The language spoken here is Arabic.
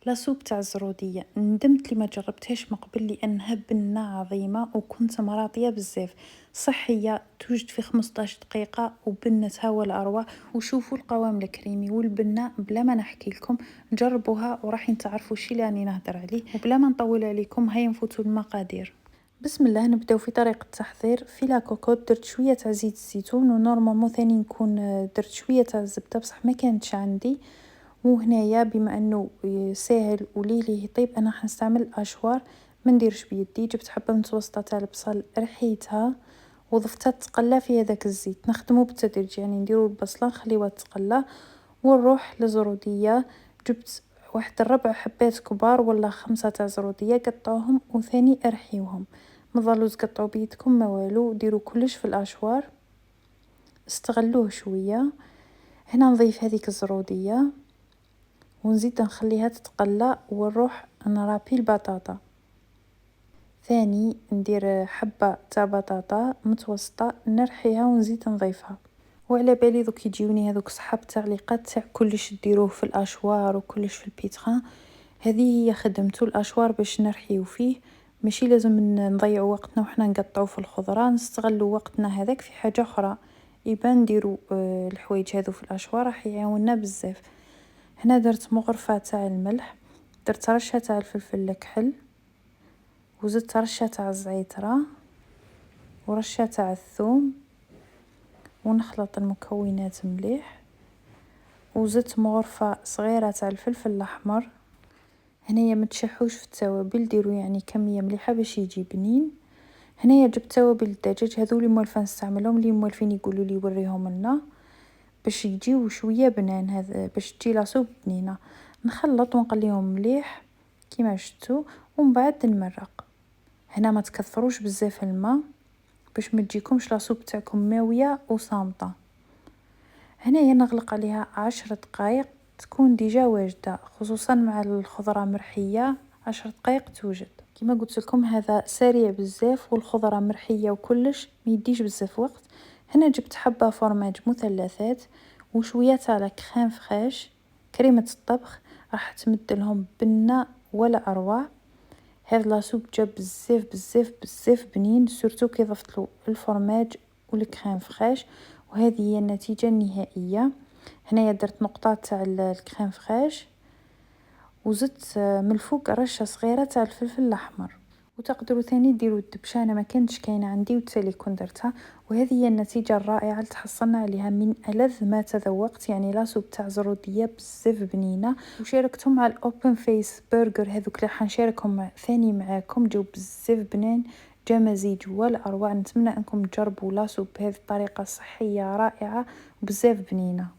لاسوب تاع الزرودية، ندمت لي ما جربتهاش من قبل لانها بنة عظيمة وكنت مراضية بزاف. صحية، توجد في 15 دقيقة وبنتها ولا اروع. وشوفوا القوام الكريمي والبنة بلا ما نحكي لكم. جربوها وراح تعرفوا الشي اللي راني نهضر عليه. وبلا ما نطول عليكم هيا نفوتوا المقادير. بسم الله، نبداو في طريقة التحضير. في لاكوكوت درت شوية تاع زيت الزيتون، ونورمالمون ثاني نكون درت شوية تاع الزبدة بصح ما كانتش عندي. وهنايا بما انه ساهل وليه يطيب انا حنستعمل اشوار، ما نديرش بيدي. جبت حبه متوسطه تاع البصل، رحيتها وضفتها تقلى في هذاك الزيت. نخدمه بالتدريج، يعني نديرو البصله نخليوها تقلى ونروح للزروديه. جبت واحد الربع حبات كبار ولا 5 تاع زروديه، قطعوهم وثاني ارحيوهم. مظلوش تقطعوا بيدكم ما والو، ديروا كلش في الاشوار، استغلوه شويه. هنا نضيف هذيك الزروديه ونزيد نخليها تتقلى ونروح نرابي البطاطا. ثاني ندير حبة تاع بطاطا متوسطة نرحيها ونزيد نضيفها. وعلى بالي دوك يجيوني هذوك صحاب التعليقات تاع كلش ديروه في الاشوار وكلش في البيتخان. هذه هي خدمته الاشوار باش نرحيو فيه، ماشي لازم نضيعوا وقتنا وحنا نقطعوا في الخضره. نستغلوا وقتنا هذاك في حاجه اخرى. يبان نديروا الحوايج هذو في الاشوار راح يعاوننا بزاف. هنا درت مغرفة تاع الملح، درت رشة تاع الفلفل الكحل، وزدت رشة تاع الزعترة ورشة تاع الثوم، ونخلط المكونات مليح. وزدت مغرفة صغيرة تاع الفلفل الاحمر. هنايا متشحوش في التوابل، ديروا يعني كمية مليحة باش يجي بنين. هنايا جبت توابل الدجاج، هذو اللي موالفين نستعملهم، اللي موالفين يقولوا لي وريهم لنا باش يجيو شويه بنان، هذا باش تجي لاصوب بنينه. نخلط ونقليهم مليح كيما شفتوا، ومن بعد نمرق. هنا ما تكثروش بزاف الماء باش ما تجيكمش لاصوب تاعكم ماويه وصامطه. هنايا نغلق عليها 10 دقائق تكون ديجا واجده، خصوصا مع الخضره مرحيه. 10 دقائق توجد. كما قلت لكم هذا سريع بزاف والخضره مرحيه وكلش ما يديش بزاف وقت. هنا جبت حبه فرماج مثلثات وشويه تاع كريم فريش كريمه الطبخ، راح تمد لهم بنه ولا اروع. هذا لاصوب جا بزاف بزاف بزاف بنين، سورتو كي ضفت له الفرماج والكريم فريش. وهذه هي النتيجه النهائيه. هنايا درت نقطات تاع الكريم فريش، وزدت من الفوق رشه صغيره تاع الفلفل الاحمر. وتقدروا ثاني ديروا الدبشه، انا ما كانتش كاينه عندي وتالي كنت درتها. وهذه هي النتيجه الرائعه اللي تحصلنا عليها، من ألذ ما تذوقت. يعني لاصوب تاع زروديه بزاف بنينه. وشاركتهم مع الاوبن فيس برجر هذوك اللي حنشاركهم ثاني معاكم، جو بزاف بنان، جا مزيج ولا اروع. نتمنى انكم تجربوا لاصوب بهذه الطريقه صحيه رائعه وبزاف بنينه.